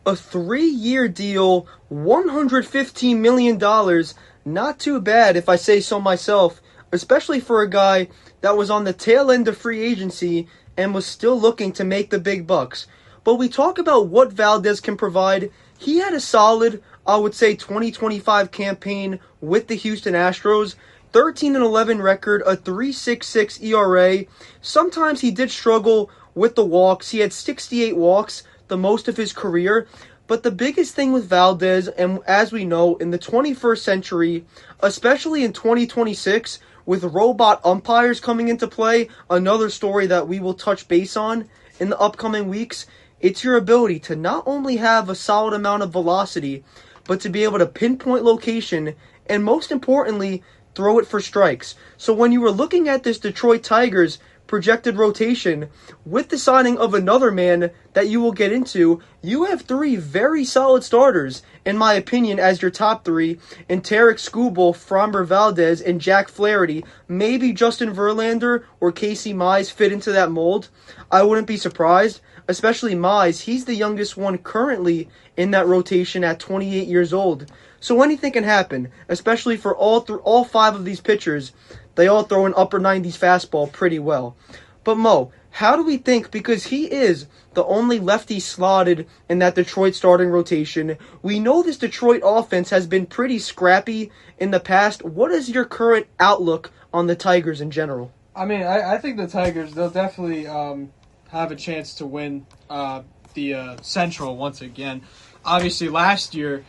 A 3-year deal, $115 million. Not too bad if I say so myself, especially for a guy that was on the tail end of free agency and was still looking to make the big bucks. But we talk about what Valdez can provide. He had a solid, I would say, 2025 campaign with the Houston Astros. 13-11 record, a 3.66 ERA. Sometimes he did struggle with the walks. He had 68 walks, the most of his career. But the biggest thing with Valdez, and as we know, in the 21st century, especially in 2026, with robot umpires coming into play, another story that we will touch base on in the upcoming weeks, it's your ability to not only have a solid amount of velocity, but to be able to pinpoint location, and most importantly, throw it for strikes. So when you were looking at this Detroit Tigers projected rotation, with the signing of another man that you will get into, you have three very solid starters, in my opinion, as your top three, in Tarek Skubal, Framber Valdez, and Jack Flaherty. Maybe Justin Verlander or Casey Mize fit into that mold. I wouldn't be surprised, especially Mize. He's the youngest one currently in that rotation at 28 years old. So anything can happen, especially for all five of these pitchers. They all throw an upper 90s fastball pretty well. But Mo, how do we think, because he is the only lefty slotted in that Detroit starting rotation, we know this Detroit offense has been pretty scrappy in the past. What is your current outlook on the Tigers in general? I mean, I think the Tigers, they'll definitely have a chance to win the Central once again. Obviously, last year,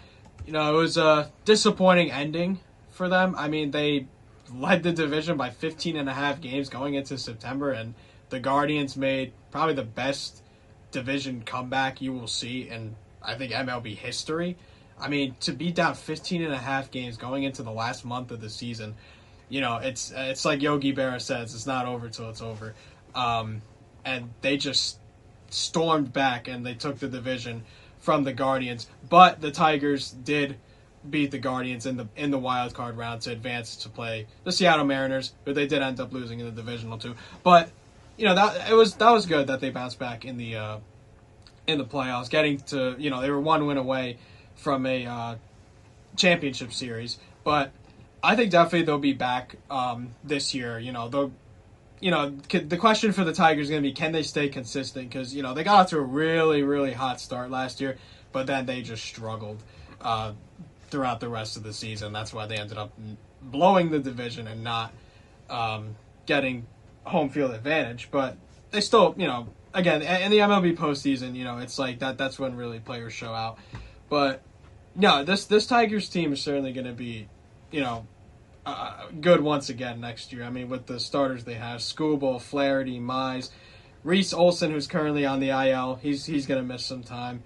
it was a disappointing ending for them. I mean, they led the division by 15 and a half games going into September, and the Guardians made probably the best division comeback you will see in, I think, MLB history. I mean, to be down 15 and a half games going into the last month of the season, it's like Yogi Berra says, it's not over till it's over. And they just stormed back and they took the division from the Guardians. But the Tigers did beat the Guardians in the wild card round to advance to play the Seattle Mariners, but they did end up losing in the divisional too. But that was good that they bounced back in the playoffs, getting to they were one win away from a championship series. But I think definitely they'll be back this year. The question for the Tigers is going to be, can they stay consistent? Because, they got off to a really, really hot start last year, but then they just struggled throughout the rest of the season. That's why they ended up blowing the division and not getting home field advantage. But they still, again, in the MLB postseason, it's like that's when really players show out. But, no, this Tigers team is certainly going to be, good once again next year. I mean, with the starters they have, Skubal, Flaherty, Mize, Reese Olson, who's currently on the IL, he's going to miss some time,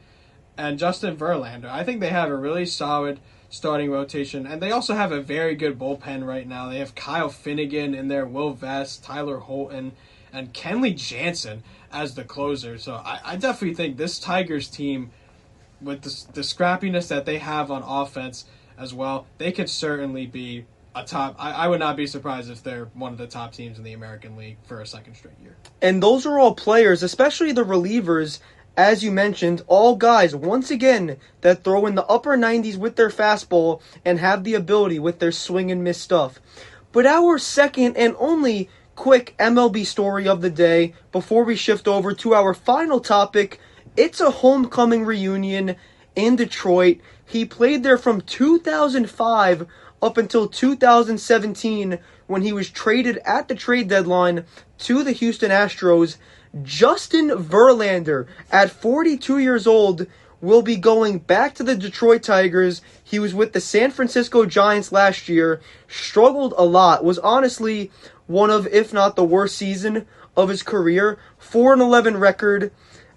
and Justin Verlander. I think they have a really solid starting rotation, and they also have a very good bullpen right now. They have Kyle Finnegan in there, Will Vest, Tyler Holton, and Kenley Jansen as the closer. So I definitely think this Tigers team, with the scrappiness that they have on offense as well, they could certainly be a top. I would not be surprised if they're one of the top teams in the American League for a second straight year. And those are all players, especially the relievers, as you mentioned, all guys, once again, that throw in the upper 90s with their fastball and have the ability with their swing and miss stuff. But our second and only quick MLB story of the day, before we shift over to our final topic, it's a homecoming reunion in Detroit. He played there from 2005 up until 2017 when he was traded at the trade deadline to the Houston Astros. Justin Verlander, at 42 years old, will be going back to the Detroit Tigers. He was with the San Francisco Giants last year, struggled a lot, was honestly one of, if not the worst season of his career. 4-11 record,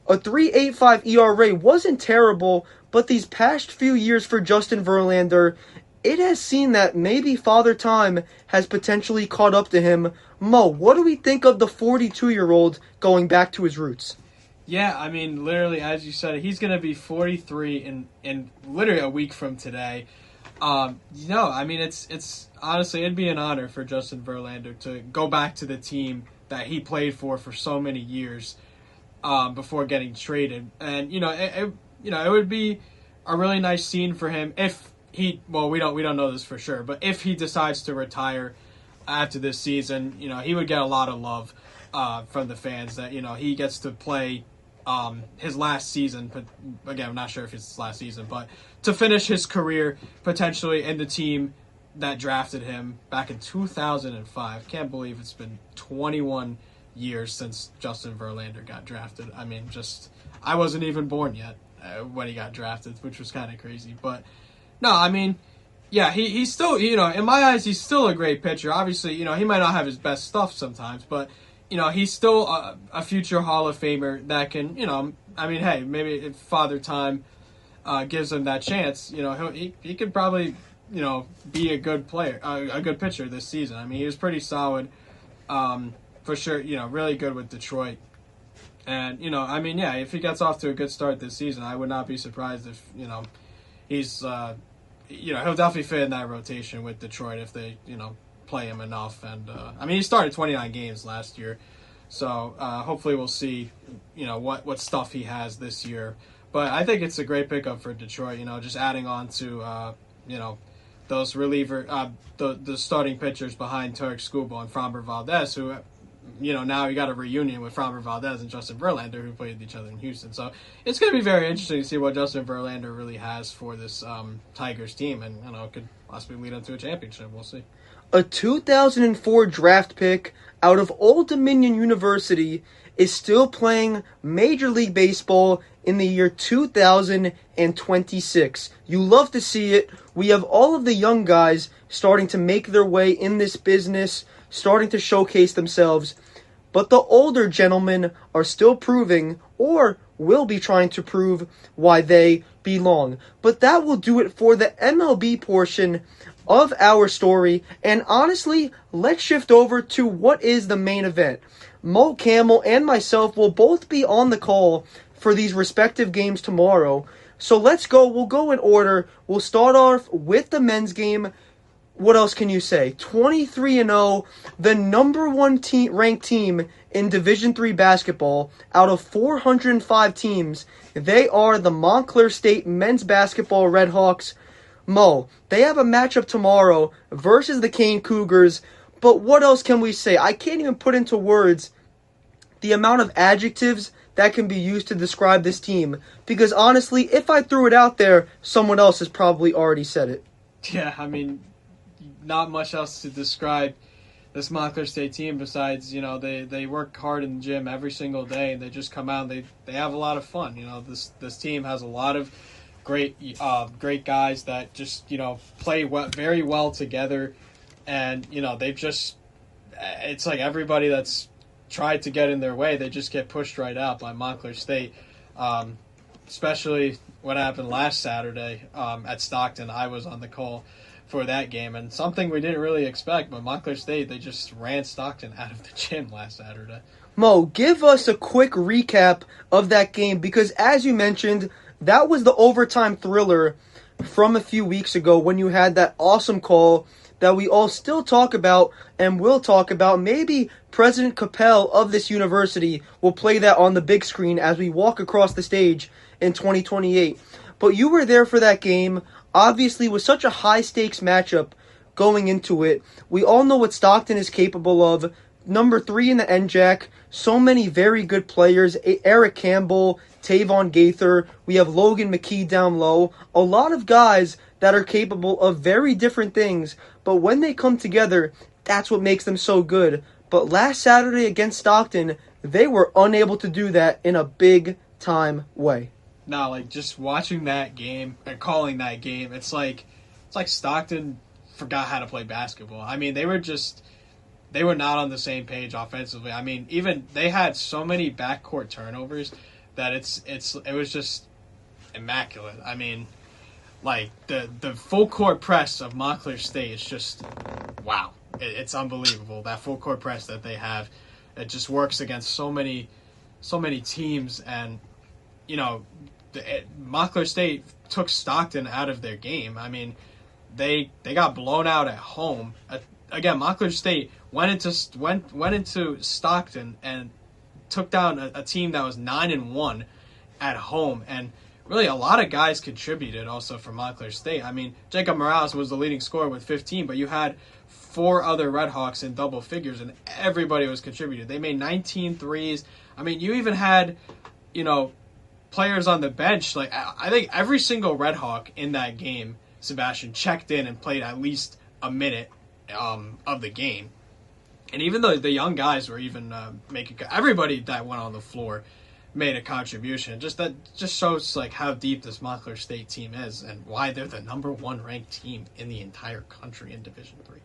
a 3.85 ERA wasn't terrible, but these past few years for Justin Verlander, it has seen that maybe Father Time has potentially caught up to him. Mo, what do we think of the 42-year-old going back to his roots? Yeah, I mean, literally, as you said, he's going to be 43 in literally a week from today. I mean, it's honestly, it'd be an honor for Justin Verlander to go back to the team that he played for so many years before getting traded. And, it would be a really nice scene for him if we don't know this for sure, but if he decides to retire after this season, he would get a lot of love from the fans that, he gets to play his last season. But again, I'm not sure if it's his last season, but to finish his career potentially in the team that drafted him back in 2005. Can't believe it's been 21 years since Justin Verlander got drafted. I mean, I wasn't even born yet when he got drafted, which was kind of crazy. But no, I mean, yeah, he's still, in my eyes, he's still a great pitcher. Obviously, he might not have his best stuff sometimes, but, he's still a future Hall of Famer that can, I mean, hey, maybe if Father Time gives him that chance, he could probably, be a good player, a good pitcher this season. I mean, he was pretty solid, for sure, really good with Detroit. And, I mean, yeah, if he gets off to a good start this season, I would not be surprised if, he's, he'll definitely fit in that rotation with Detroit if they, play him enough. And, I mean, he started 29 games last year. So, hopefully we'll see, what stuff he has this year. But I think it's a great pickup for Detroit, just adding on to, those reliever, the starting pitchers behind Tarek Skubal and Framber Valdez, who, now you got a reunion with Framber Valdez and Justin Verlander, who played each other in Houston. So it's going to be very interesting to see what Justin Verlander really has for this Tigers team, and it could possibly lead them to a championship. We'll see. A 2004 draft pick out of Old Dominion University is still playing Major League Baseball in the year 2026. You love to see it. We have all of the young guys starting to make their way in this business, starting to showcase themselves. But the older gentlemen are still proving, or will be trying to prove, why they belong. But that will do it for the MLB portion of our story. And honestly, let's shift over to what is the main event. Mo Camel and myself will both be on the call for these respective games tomorrow. So let's go. We'll go in order. We'll start off with the men's game. What else can you say? 23-0, the number one ranked team in Division III basketball out of 405 teams. They are the Montclair State men's basketball Redhawks. Mo, they have a matchup tomorrow versus the Cane Cougars. But what else can we say? I can't even put into words the amount of adjectives that can be used to describe this team. Because honestly, if I threw it out there, someone else has probably already said it. Yeah, I mean, not much else to describe this Montclair State team besides, they work hard in the gym every single day, and they just come out and they have a lot of fun. This team has a lot of great guys that just, play very well together. And, they've just, it's like everybody that's tried to get in their way, they just get pushed right out by Montclair State. Especially what happened last Saturday at Stockton. I was on the call for that game, and something we didn't really expect, but Montclair State, they just ran Stockton out of the gym last Saturday. Mo, give us a quick recap of that game, because as you mentioned, that was the overtime thriller from a few weeks ago when you had that awesome call that we all still talk about and will talk about. Maybe President Capel of this university will play that on the big screen as we walk across the stage in 2028. But you were there for that game. Obviously, with such a high-stakes matchup going into it, we all know what Stockton is capable of. Number 3 in the NJAC, so many very good players. Eric Campbell, Tavon Gaither, we have Logan McKee down low. A lot of guys that are capable of very different things, but when they come together, that's what makes them so good. But last Saturday against Stockton, they were unable to do that in a big-time way. No, like, just watching that game and calling that game, it's like Stockton forgot how to play basketball. I mean, they were not on the same page offensively. I mean, even they had so many backcourt turnovers that it was just immaculate. I mean, like, the full court press of Montclair State is just, wow. It's unbelievable. That full court press that they have, it just works against so many teams. And, Montclair State took Stockton out of their game. I mean, they got blown out at home. Again, Montclair State went into Stockton and took down a team that was 9-1 at home. And really, a lot of guys contributed also for Montclair State. I mean, Jacob Morales was the leading scorer with 15, but you had 4 other Redhawks in double figures, and everybody was contributed. They made 19 threes. I mean, you even had, players on the bench. Like, I think every single Redhawk in that game, Sebastian, checked in and played at least a minute of the game. And even though the young guys were even everybody that went on the floor made a contribution. That just shows like how deep this Montclair State team is and why they're the number 1 ranked team in the entire country in Division III.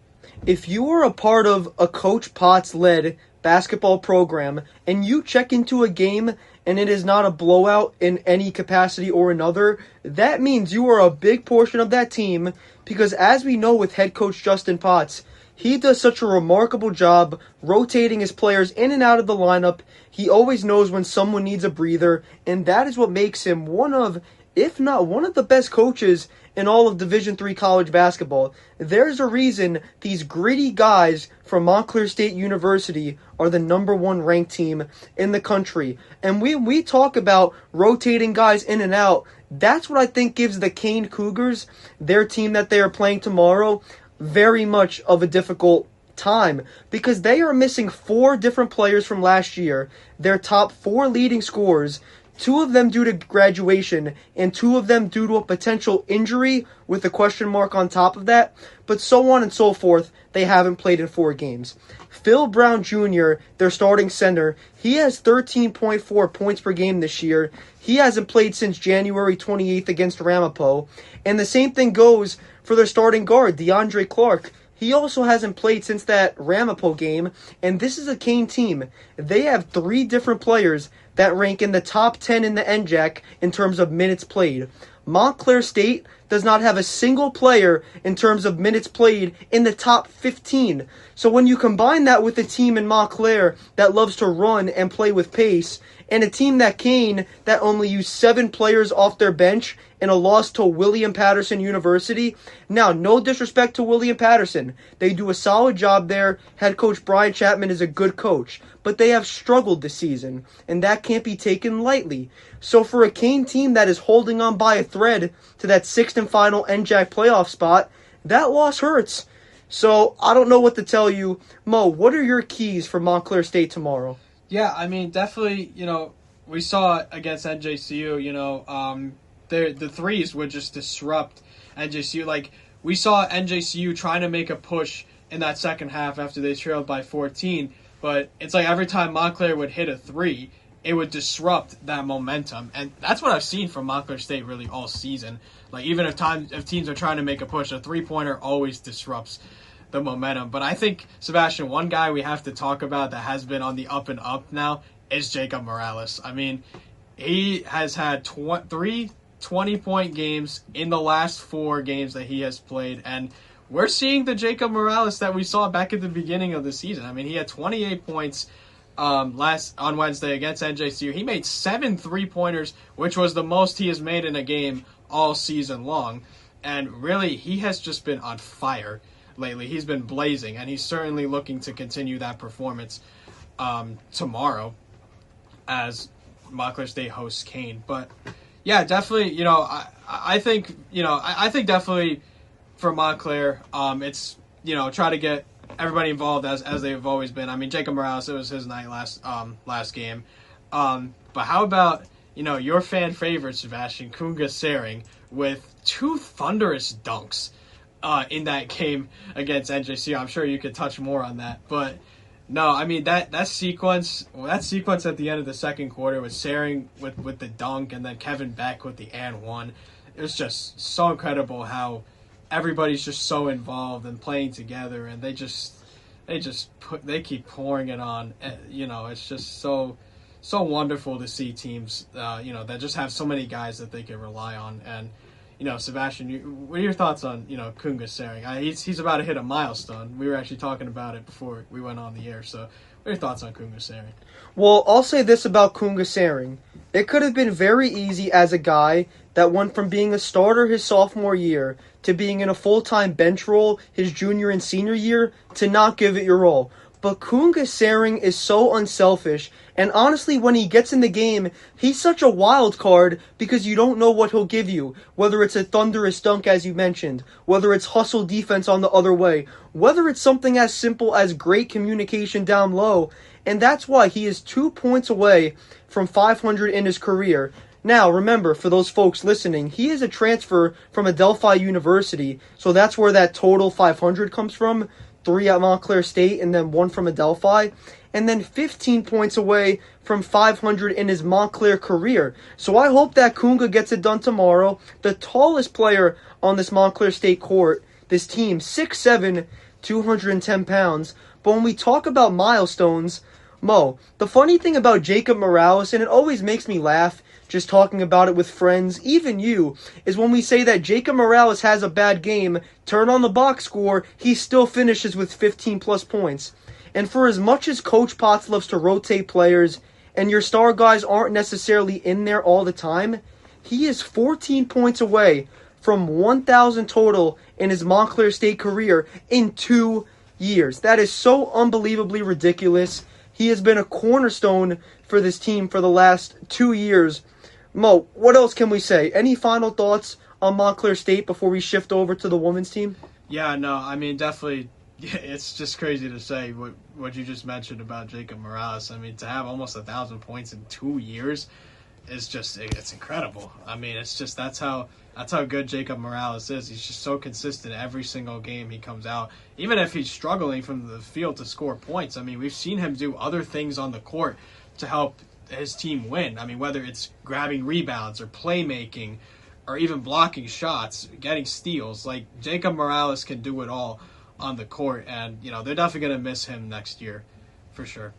If you are a part of a Coach Potts-led basketball program and you check into a game and it is not a blowout in any capacity or another, that means you are a big portion of that team, because as we know with head coach Justin Potts, he does such a remarkable job rotating his players in and out of the lineup. He always knows when someone needs a breather, and that is what makes him one of, if not one of the best coaches in all of Division III college basketball. There's a reason these gritty guys from Montclair State University are the number 1 ranked team in the country. And we talk about rotating guys in and out. That's what I think gives the Cane Cougars, their team that they are playing tomorrow, very much of a difficult time, because they are missing 4 different players from last year, their top 4 leading scorers, 2 of them due to graduation, and 2 of them due to a potential injury with a question mark on top of that. But so on and so forth, they haven't played in 4 games. Phil Brown Jr., their starting center, he has 13.4 points per game this year. He hasn't played since January 28th against Ramapo. And the same thing goes for their starting guard, DeAndre Clark. He also hasn't played since that Ramapo game, and this is a Kane team. They have 3 different players that rank in the top 10 in the NJAC in terms of minutes played. Montclair State does not have a single player in terms of minutes played in the top 15. So when you combine that with a team in Montclair that loves to run and play with pace, and a team that Kane that only used 7 players off their bench in a loss to William Patterson University. Now, no disrespect to William Patterson. They do a solid job there. Head coach Brian Chapman is a good coach. But they have struggled this season, and that can't be taken lightly. So for a Kane team that is holding on by a thread to that 6th and final NJAC playoff spot, that loss hurts. So I don't know what to tell you. Mo, what are your keys for Montclair State tomorrow? Yeah, I mean, definitely, we saw it against NJCU, the threes would just disrupt NJCU. Like, we saw NJCU trying to make a push in that second half after they trailed by 14, but it's like every time Montclair would hit a 3, it would disrupt that momentum. And that's what I've seen from Montclair State really all season. Like, even if teams are trying to make a push, a 3-pointer always disrupts the momentum. But I think, Sebastian, one guy we have to talk about that has been on the up and up now is Jacob Morales. I mean, he has had 3 20-point games in the last 4 games that he has played, and we're seeing the Jacob Morales that we saw back at the beginning of the season. I mean, he had 28 points on Wednesday against NJCU. He made 7 3-pointers, which was the most he has made in a game all season long, and really, he has just been on fire lately. He's been blazing, and he's certainly looking to continue that performance tomorrow as Montclair State hosts Kane. But yeah, definitely, I think definitely for Montclair, it's, try to get everybody involved as they've always been. I mean, Jacob Morales, it was his night last game. But how about, your fan favorite, Sebastian, Kunga Sering, with 2 thunderous dunks in that game against NJC. I'm sure you could touch more on that, but no, I mean that sequence at the end of the second quarter with Sering with the dunk and then Kevin Beck with the and one. It was just so incredible how everybody's just so involved and playing together, and they keep pouring it on. It's just so wonderful to see teams that just have so many guys that they can rely on. And Sebastian, what are your thoughts on, Kunga Sering? He's about to hit a milestone. We were actually talking about it before we went on the air. So what are your thoughts on Kunga Sering? Well, I'll say this about Kunga Sering. It could have been very easy as a guy that went from being a starter his sophomore year to being in a full-time bench role his junior and senior year to not give it your all. But Kunga Sering is so unselfish, and honestly, when he gets in the game, he's such a wild card because you don't know what he'll give you, whether it's a thunderous dunk, as you mentioned, whether it's hustle defense on the other way, whether it's something as simple as great communication down low, and that's why he is 2 points away from 500 in his career. Now, remember, for those folks listening, he is a transfer from Adelphi University, so that's where that total 500 comes from. 3 at Montclair State, and then 1 from Adelphi, and then 15 points away from 500 in his Montclair career. So I hope that Kunga gets it done tomorrow. The tallest player on this Montclair State court, this team, 6'7", 210 pounds. But when we talk about milestones, Mo, the funny thing about Jacob Morales, and it always makes me laugh just talking about it with friends, even you, is when we say that Jacob Morales has a bad game, turn on the box score, he still finishes with 15-plus points. And for as much as Coach Potts loves to rotate players, and your star guys aren't necessarily in there all the time, he is 14 points away from 1,000 total in his Montclair State career in 2 years. That is so unbelievably ridiculous. He has been a cornerstone for this team for the last 2 years. Mo, what else can we say? Any final thoughts on Montclair State before we shift over to the women's team? Yeah, no, I mean, definitely, it's just crazy to say what you just mentioned about Jacob Morales. I mean, to have almost 1,000 points in 2 years, is just, it's incredible. I mean, it's just, that's how good Jacob Morales is. He's just so consistent every single game he comes out. Even if he's struggling from the field to score points, I mean, we've seen him do other things on the court to help his team win. I mean, whether it's grabbing rebounds or playmaking or even blocking shots, getting steals, like Jacob Morales can do it all on the court, and they're definitely going to miss him next year for sure.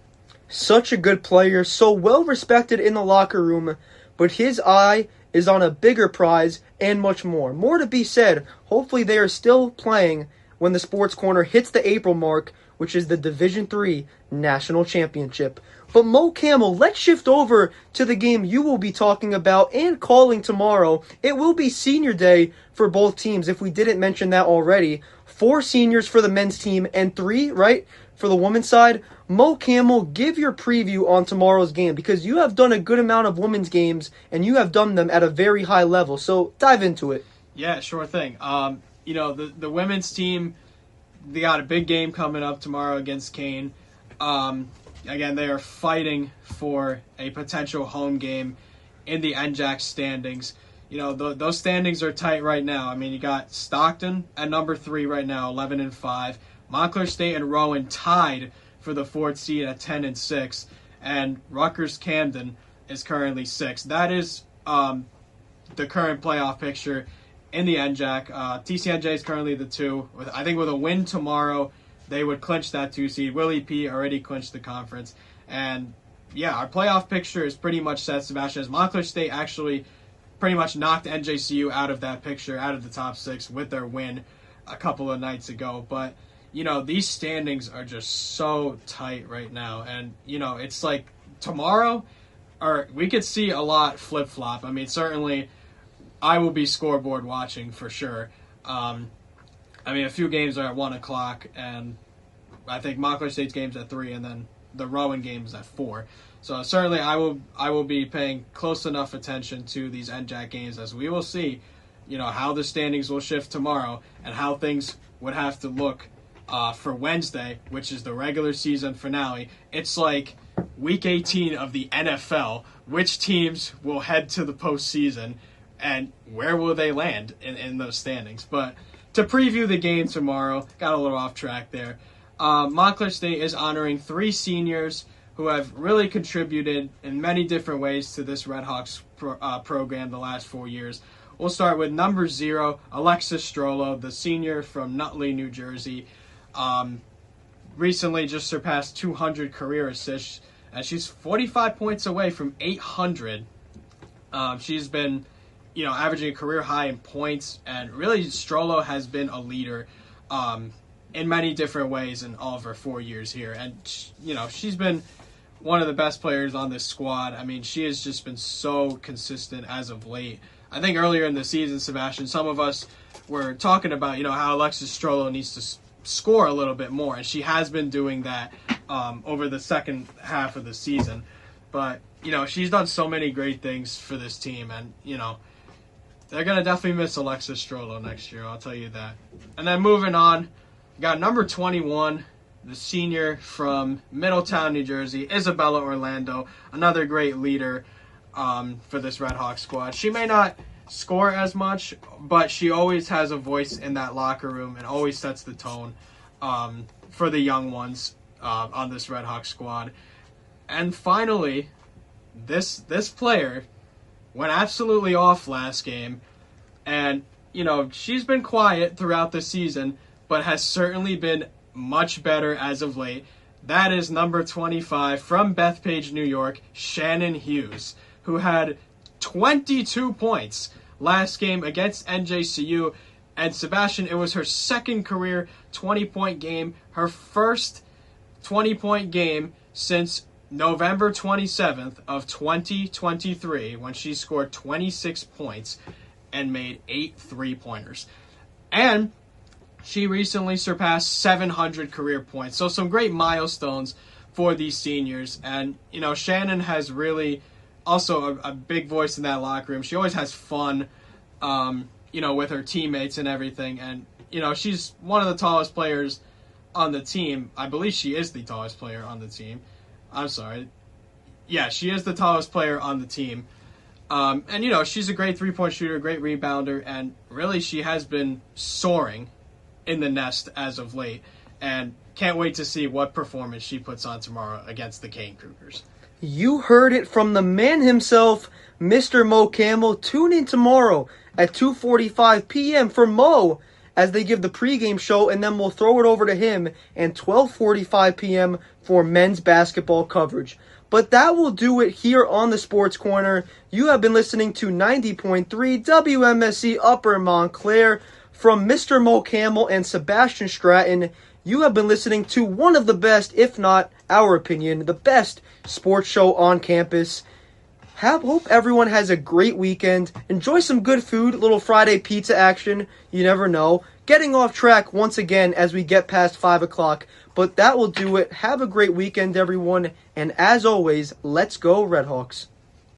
Such a good player, so well respected in the locker room, but his eye is on a bigger prize and much more. More to be said. Hopefully they are still playing when the Sports Corner hits the April mark, which is the Division III National Championship. But Mo Camel, let's shift over to the game you will be talking about and calling tomorrow. It will be senior day for both teams, if we didn't mention that already. 4 seniors for the men's team and 3, right, for the women's side. Mo Camel, give your preview on tomorrow's game, because you have done a good amount of women's games and you have done them at a very high level. So dive into it. Yeah, sure thing. The women's team, they got a big game coming up tomorrow against Kane. Again, they are fighting for a potential home game in the NJAC standings. Those standings are tight right now. I mean, you got Stockton at number 3 right now, 11-5. Montclair State and Rowan tied for the 4th seed at 10-6, and Rutgers Camden is currently 6th. That is the current playoff picture in the NJAC. TCNJ is currently the 2. I think with a win tomorrow, they would clinch that 2 seed. Willie P already clinched the conference. And yeah, our playoff picture is pretty much set, Sebastian, as Montclair State actually pretty much knocked NJCU out of that picture, out of the top 6 with their win a couple of nights ago. But, these standings are just so tight right now. And, it's like tomorrow, or we could see a lot flip-flop. I mean, certainly I will be scoreboard watching for sure. A few games are at 1 o'clock, and I think Montclair State's game's at 3, and then the Rowan game's at 4. So certainly I will be paying close enough attention to these NJAC games, as we will see, how the standings will shift tomorrow and how things would have to look for Wednesday, which is the regular season finale. It's like week 18 of the NFL. Which teams will head to the postseason, and where will they land in those standings? But to preview the game tomorrow, got a little off track there. Montclair State is honoring 3 seniors who have really contributed in many different ways to this Red Hawks program the last 4 years. We'll start with number 0, Alexis Strollo, the senior from Nutley, New Jersey. Recently just surpassed 200 career assists, and she's 45 points away from 800. She's been averaging a career high in points, and really Strollo has been a leader in many different ways in all of her 4 years here. And, she's been one of the best players on this squad. I mean, she has just been so consistent as of late. I think earlier in the season, Sebastian, some of us were talking about, how Alexis Strollo needs to score a little bit more, and she has been doing that over the second half of the season. But, she's done so many great things for this team, and, they're going to definitely miss Alexis Strollo next year, I'll tell you that. And then moving on, got number 21, the senior from Middletown, New Jersey, Isabella Orlando, another great leader for this Red Hawk squad. She may not score as much, but she always has a voice in that locker room and always sets the tone for the young ones on this Red Hawk squad. And finally, this player went absolutely off last game, and she's been quiet throughout the season, but has certainly been much better as of late. That is number 25 from Bethpage, New York, Shannon Hughes, who had 22 points last game against NJCU. And Sebastian, it was her second career 20-point game, her first 20-point game since November 27th of 2023, when she scored 26 points and made 8 3-pointers. And she recently surpassed 700 career points. So some great milestones for these seniors. And, Shannon has really also a big voice in that locker room. She always has fun, with her teammates and everything. And, she's one of the tallest players on the team. I believe she is the tallest player on the team. I'm sorry. Yeah, she is the tallest player on the team. And, you know, she's a great three-point shooter, great rebounder, and really she has been soaring in the nest as of late. And can't wait to see what performance she puts on tomorrow against the Cane Cougars. You heard it from the man himself, Mr. Moe Campbell. Tune in tomorrow at 2:45 p.m. for Moe as they give the pregame show, and then we'll throw it over to him and 12:45 p.m. for men's basketball coverage. But that will do it here on the Sports Corner. You have been listening to 90.3 WMSC Upper Montclair. From Mr. Moe Campbell and Sebastian Stratton, you have been listening to one of the best, if not our opinion, the best sports show on campus. Hope everyone has a great weekend. Enjoy some good food, little Friday pizza action. You never know. Getting off track once again as we get past 5 o'clock. But that will do it. Have a great weekend, everyone. And as always, let's go Redhawks.